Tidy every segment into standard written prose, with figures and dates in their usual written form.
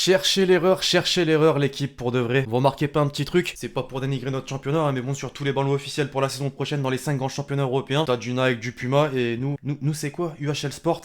Cherchez l'erreur l'équipe pour de vrai. Vous remarquez pas un petit truc? C'est pas pour dénigrer notre championnat, hein, mais bon, sur tous les ballons officiels pour la saison prochaine dans les 5 grands championnats européens, t'as du Nike, du Puma, et nous c'est quoi? UHL Sport.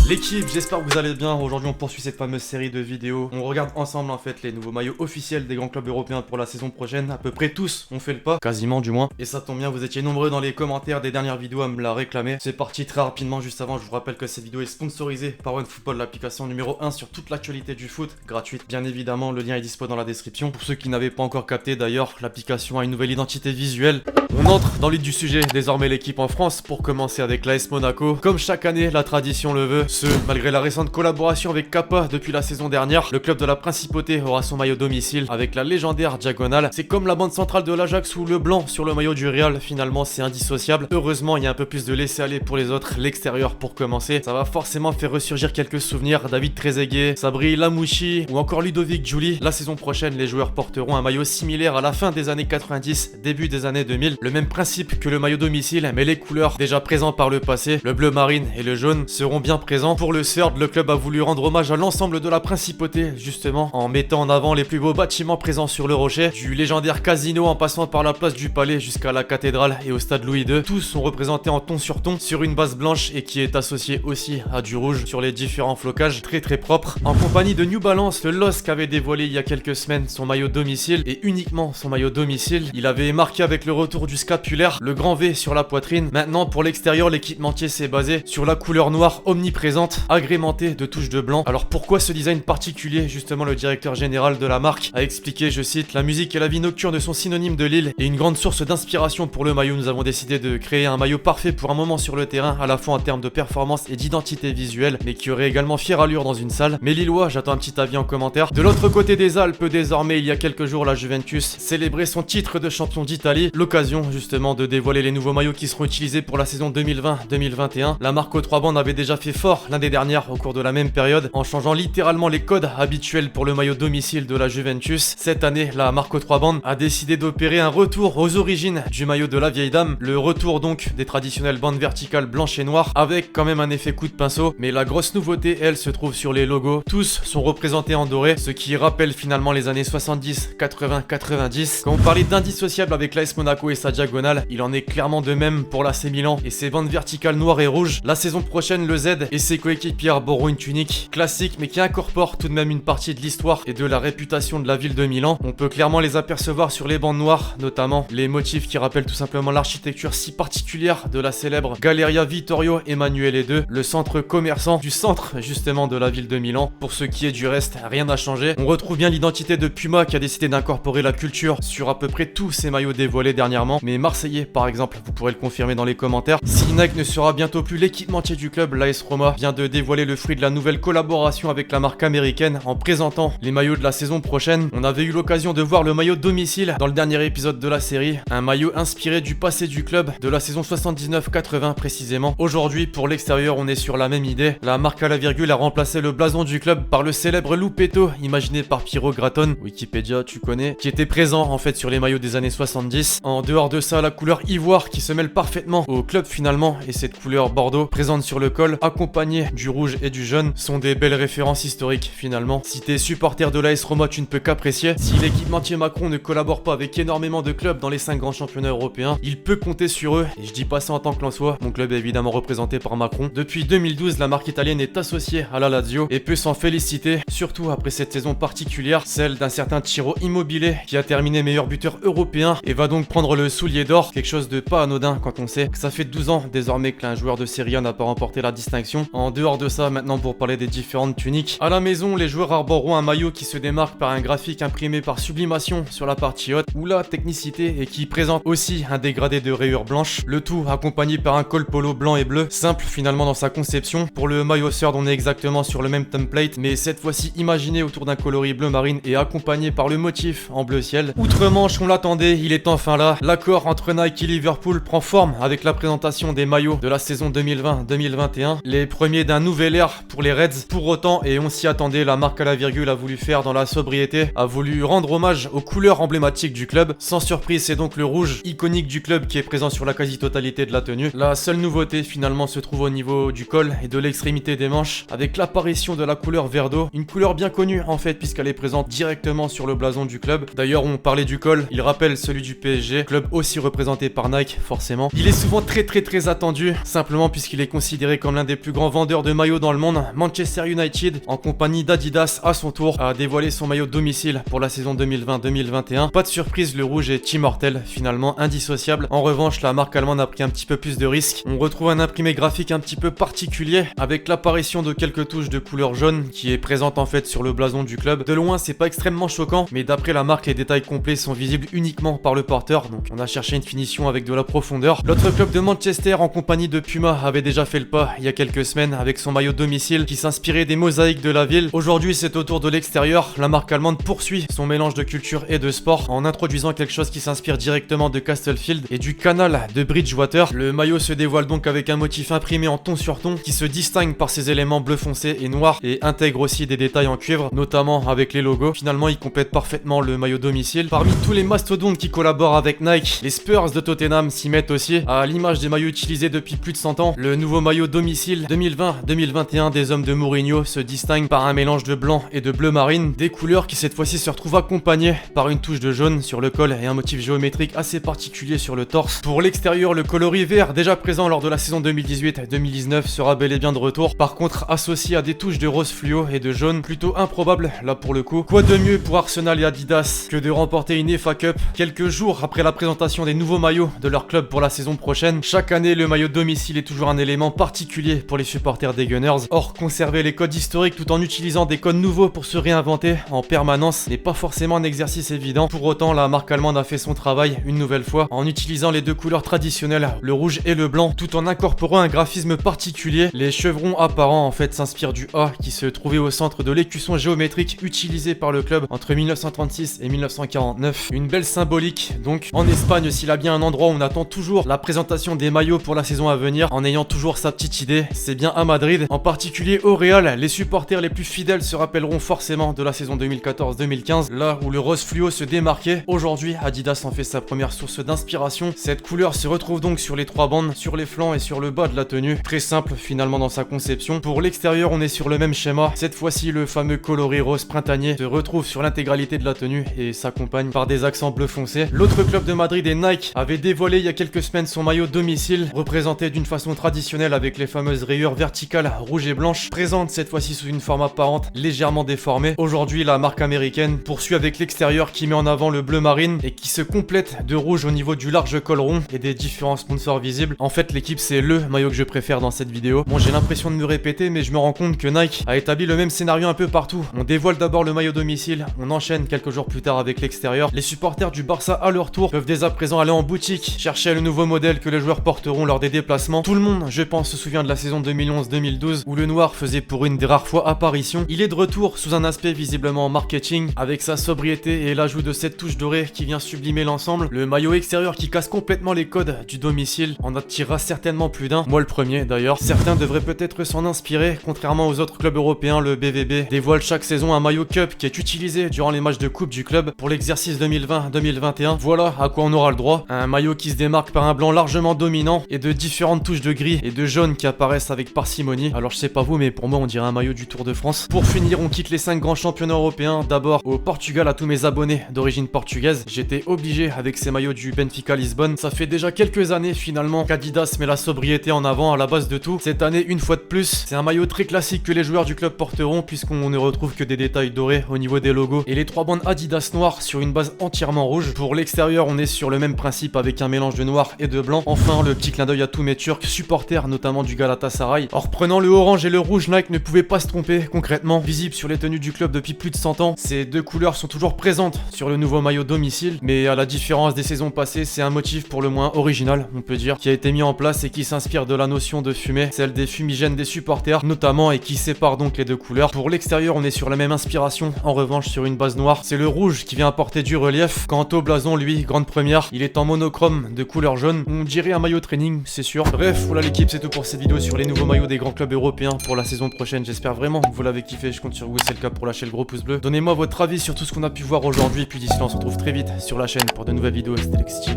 L'équipe, j'espère que vous allez bien. Aujourd'hui on poursuit cette fameuse série de vidéos. On regarde ensemble en fait les nouveaux maillots officiels des grands clubs européens pour la saison prochaine. À peu près tous on fait le pas, quasiment du moins. Et ça tombe bien, vous étiez nombreux dans les commentaires des dernières vidéos à me la réclamer. C'est parti très rapidement. Juste avant, je vous rappelle que cette vidéo est sponsorisée par OneFootball, l'application numéro 1 sur toute l'actualité du foot, gratuite. Bien évidemment, le lien est dispo dans la description. Pour ceux qui n'avaient pas encore capté d'ailleurs, l'application a une nouvelle identité visuelle. On entre dans le vif du sujet. Désormais l'équipe en France, pour commencer avec l'AS Monaco. Comme chaque année, la tradition le veut, malgré la récente collaboration avec Kappa depuis la saison dernière, le club de la Principauté aura son maillot domicile avec la légendaire diagonale. C'est comme la bande centrale de l'Ajax ou le blanc sur le maillot du Real, finalement c'est indissociable. Heureusement, il y a un peu plus de laisser-aller pour les autres, l'extérieur pour commencer. Ça va forcément faire ressurgir quelques souvenirs, David Trezeguet, Sabri Lamouchi ou encore Ludovic Giuli. La saison prochaine, les joueurs porteront un maillot similaire à la fin des années 90, début des années 2000. Le même principe que le maillot domicile, mais les couleurs déjà présentes par le passé, le bleu marine et le jaune, seront bien présents. Pour le Third, le club a voulu rendre hommage à l'ensemble de la Principauté, justement, en mettant en avant les plus beaux bâtiments présents sur le rocher, du légendaire casino en passant par la place du Palais jusqu'à la cathédrale et au stade Louis II. Tous sont représentés en ton sur ton sur une base blanche et qui est associée aussi à du rouge sur les différents flocages, très propre. En compagnie de New Balance, le LOSC avait dévoilé il y a quelques semaines son maillot domicile et uniquement son maillot domicile. Il avait marqué avec le retour du scapulaire, le grand V sur la poitrine. Maintenant, pour l'extérieur, l'équipementier s'est basé sur la couleur noire omniprésente, agrémentée de touches de blanc. Alors pourquoi ce design particulier? Justement, le directeur général de la marque a expliqué, je cite: la musique et la vie nocturne sont synonymes de Lille et une grande source d'inspiration pour le maillot. Nous avons décidé de créer un maillot parfait pour un moment sur le terrain, à la fois en termes de performance et d'identité visuelle, mais qui aurait également fière allure dans une salle. Mais Lillois, j'attends un petit avis en commentaire. De l'autre côté des Alpes, désormais, il y a quelques jours, la Juventus célébrait son titre de champion d'Italie. L'occasion justement de dévoiler les nouveaux maillots qui seront utilisés pour la saison 2020-2021. La marque aux 3 bandes avait déjà fait fort l'année dernière au cours de la même période en changeant littéralement les codes habituels pour le maillot domicile de la Juventus. Cette année, la marque aux 3 bandes a décidé d'opérer un retour aux origines du maillot de la vieille dame. Le retour donc des traditionnelles bandes verticales blanches et noires avec quand même un effet coup de pinceau. Mais la grosse nouveauté, elle, se trouve sur les logos. Tous sont représentés en doré, ce qui rappelle finalement les années 70, 80, 90. Quand on parlait d'indissociable avec l'AS Monaco et sa diagonale, il en est clairement de même pour l'AC Milan et ses bandes verticales noires et rouges. La saison prochaine, le Z et ses coéquipiers arboreront une tunique classique mais qui incorpore tout de même une partie de l'histoire et de la réputation de la ville de Milan. On peut clairement les apercevoir sur les bandes noires, notamment les motifs qui rappellent tout simplement l'architecture si particulière de la célèbre Galleria Vittorio Emanuele II, le centre commerçant du centre justement de la ville de Milan. Pour ce qui est du reste, rien n'a changé. On retrouve bien l'identité de Puma qui a décidé d'incorporer la culture sur à peu près tous ses maillots dévoilés dernièrement, mais marseillais par exemple, vous pourrez le confirmer dans les commentaires. Si Nike ne sera bientôt plus l'équipementier du club, l'AS Roma vient de dévoiler le fruit de la nouvelle collaboration avec la marque américaine en présentant les maillots de la saison prochaine. On avait eu l'occasion de voir le maillot domicile dans le dernier épisode de la série, un maillot inspiré du passé du club de la saison 79-80 précisément. Aujourd'hui, pour l'extérieur, on est sur la même idée. La marque à la virgule a remplacé le blason du club par le célèbre Lupetto imaginé par Piero Gratton, Wikipédia tu connais, qui était présent en fait sur les maillots des années 70. En dehors de ça, la couleur ivoire qui se mêle parfaitement au club finalement et cette couleur bordeaux présente sur le col accompagnée du rouge et du jaune sont des belles références historiques finalement. Si t'es supporter de l'AS Roma, tu ne peux qu'apprécier. Si l'équipementier Macron ne collabore pas avec énormément de clubs dans les 5 grands championnats européens, il peut compter sur eux et je dis pas ça en tant que l'en-soi, mon club est évidemment représenté par Macron. Depuis 2012, la marque italienne est associée à la Lazio et peut s'en féliciter, surtout après cette saison particulière, celle d'un certain Ciro Immobile qui a terminé meilleur buteur européen et va donc prendre le soulier d'or, quelque chose de pas anodin quand on sait que ça fait 12 ans désormais qu'un joueur de Serie A n'a pas remporté la distinction. En dehors de ça, maintenant pour parler des différentes tuniques, à la maison, les joueurs arboreront un maillot qui se démarque par un graphique imprimé par sublimation sur la partie haute ou la technicité et qui présente aussi un dégradé de rayures blanches, le tout accompagné par un col polo blanc et bleu, simple finalement dans sa conception. Pour le maillot Third, on est exactement sur le même template, mais cette fois-ci imaginé autour d'un coloris bleu marine et accompagné par le motif en bleu ciel. Outre-Manche, on l'attendait, il est enfin là. L'accord entre Nike et Liverpool prend forme avec la présentation des maillots de la saison 2020-2021. Les premiers premier d'un nouvel ère pour les Reds. Pour autant, et on s'y attendait, la marque à la virgule a voulu faire dans la sobriété, a voulu rendre hommage aux couleurs emblématiques du club. Sans surprise, c'est donc le rouge iconique du club qui est présent sur la quasi-totalité de la tenue. La seule nouveauté finalement se trouve au niveau du col et de l'extrémité des manches, avec l'apparition de la couleur vert d'eau, une couleur bien connue en fait puisqu'elle est présente directement sur le blason du club. D'ailleurs, on parlait du col, il rappelle celui du PSG, club aussi représenté par Nike forcément. Il est souvent très attendu, simplement puisqu'il est considéré comme l'un des plus grands vendeurs de maillots dans le monde. Manchester United, en compagnie d'Adidas à son tour, a dévoilé son maillot domicile pour la saison 2020-2021. Pas de surprise, le rouge est immortel, finalement indissociable. En revanche, la marque allemande a pris un petit peu plus de risques. On retrouve un imprimé graphique un petit peu particulier, avec l'apparition de quelques touches de couleur jaune qui est présente en fait sur le blason du club. De loin, c'est pas extrêmement choquant, mais d'après la marque, les détails complets sont visibles uniquement par le porteur, donc on a cherché une finition avec de la profondeur. L'autre club de Manchester, en compagnie de Puma, avait déjà fait le pas il y a quelques semaines avec son maillot domicile qui s'inspirait des mosaïques de la ville. Aujourd'hui, c'est au tour de l'extérieur. La marque allemande poursuit son mélange de culture et de sport en introduisant quelque chose qui s'inspire directement de Castlefield et du canal de Bridgewater. Le maillot se dévoile donc avec un motif imprimé en ton sur ton qui se distingue par ses éléments bleu foncé et noir et intègre aussi des détails en cuivre, notamment avec les logos. Finalement, il complète parfaitement le maillot domicile. Parmi tous les mastodontes qui collaborent avec Nike, les Spurs de Tottenham s'y mettent aussi. À l'image des maillots utilisés depuis plus de 100 ans, le nouveau maillot domicile 2020-2021 des hommes de Mourinho se distingue par un mélange de blanc et de bleu marine, des couleurs qui cette fois-ci se retrouvent accompagnées par une touche de jaune sur le col et un motif géométrique assez particulier sur le torse. Pour l'extérieur, le coloris vert déjà présent lors de la saison 2018-2019 sera bel et bien de retour. Par contre, associé à des touches de rose fluo et de jaune, plutôt improbable là pour le coup. Quoi de mieux pour Arsenal et Adidas que de remporter une FA Cup quelques jours après la présentation des nouveaux maillots de leur club pour la saison prochaine. Chaque année, le maillot domicile est toujours un élément particulier pour les supporters des Gunners. Or, conserver les codes historiques tout en utilisant des codes nouveaux pour se réinventer en permanence n'est pas forcément un exercice évident. Pour autant, la marque allemande a fait son travail une nouvelle fois en utilisant les deux couleurs traditionnelles, le rouge et le blanc, tout en incorporant un graphisme particulier. Les chevrons apparents en fait s'inspirent du A qui se trouvait au centre de l'écusson géométrique utilisé par le club entre 1936 et 1949. Une belle symbolique donc. En Espagne, s'il a bien un endroit où on attend toujours la présentation des maillots pour la saison à venir, en ayant toujours sa petite idée, c'est bien à Madrid, en particulier au Real. Les supporters les plus fidèles se rappelleront forcément de la saison 2014-2015, là où le rose fluo se démarquait. Aujourd'hui, Adidas en fait sa première source d'inspiration. Cette couleur se retrouve donc sur les trois bandes, sur les flancs et sur le bas de la tenue. Très simple finalement dans sa conception. Pour l'extérieur, on est sur le même schéma. Cette fois-ci, le fameux coloris rose printanier se retrouve sur l'intégralité de la tenue et s'accompagne par des accents bleu foncé. L'autre club de Madrid et Nike avait dévoilé il y a quelques semaines son maillot domicile, représenté d'une façon traditionnelle avec les fameuses rayures verticales rouges et blanches, présentes cette fois-ci sous une forme apparente légèrement déformée. Aujourd'hui, la marque américaine poursuit avec l'extérieur qui met en avant le bleu marine et qui se complète de rouge au niveau du large col rond et des différents sponsors visibles. En fait, l'équipe, c'est le maillot que je préfère dans cette vidéo. Bon, j'ai l'impression de me répéter, mais je me rends compte que Nike a établi le même scénario un peu partout. On dévoile d'abord le maillot domicile, on enchaîne quelques jours plus tard avec l'extérieur. Les supporters du Barça à leur tour peuvent dès à présent aller en boutique, chercher le nouveau modèle que les joueurs porteront lors des déplacements. Tout le monde, je pense, se souvient de la saison 2011-2012 où le noir faisait pour une des rares fois apparition. Il est de retour sous un aspect visiblement marketing, avec sa sobriété et l'ajout de cette touche dorée qui vient sublimer l'ensemble. Le maillot extérieur qui casse complètement les codes du domicile en attirera certainement plus d'un, moi le premier d'ailleurs. Certains devraient peut-être s'en inspirer. Contrairement aux autres clubs européens, le BVB dévoile chaque saison un maillot cup qui est utilisé durant les matchs de coupe du club pour l'exercice 2020-2021. Voilà à quoi on aura le droit. Un maillot qui se démarque par un blanc largement dominant et de différentes touches de gris et de jaune qui apparaissent avec parcimonie. Alors je sais pas vous, mais pour moi on dirait un maillot du Tour de France. Pour finir, on quitte les 5 grands championnats européens. D'abord au Portugal, à tous mes abonnés d'origine portugaise. J'étais obligé avec ces maillots du Benfica Lisbonne. Ça fait déjà quelques années finalement qu'Adidas met la sobriété en avant à la base de tout. Cette année, une fois de plus, c'est un maillot très classique que les joueurs du club porteront puisqu'on ne retrouve que des détails dorés au niveau des logos et les 3 bandes Adidas noires sur une base entièrement rouge. Pour l'extérieur, on est sur le même principe avec un mélange de noir et de blanc. Enfin, le petit clin d'œil à tous mes Turcs supporters, notamment du Galatasaray. En reprenant le orange et le rouge, Nike ne pouvait pas se tromper. Concrètement, visible sur les tenues du club depuis plus de 100 ans, ces deux couleurs sont toujours présentes sur le nouveau maillot domicile, mais à la différence des saisons passées, c'est un motif pour le moins original, on peut dire, qui a été mis en place et qui s'inspire de la notion de fumée, celle des fumigènes des supporters notamment, et qui sépare donc les deux couleurs. Pour l'extérieur, on est sur la même inspiration, en revanche sur une base noire. C'est le rouge qui vient apporter du relief. Quant au blason, lui, grande première, il est en monochrome de couleur jaune. On dirait un maillot training, c'est sûr. Bref, voilà l'équipe, c'est tout pour cette vidéo sur les nouveaux maillots maillot des grands clubs européens pour la saison prochaine. J'espère vraiment que vous l'avez kiffé. Je compte sur vous, c'est le cas, pour lâcher le gros pouce bleu. Donnez-moi votre avis sur tout ce qu'on a pu voir aujourd'hui. Et puis d'ici là, on se retrouve très vite sur la chaîne pour de nouvelles vidéos. C'était Lexity.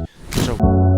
Ciao.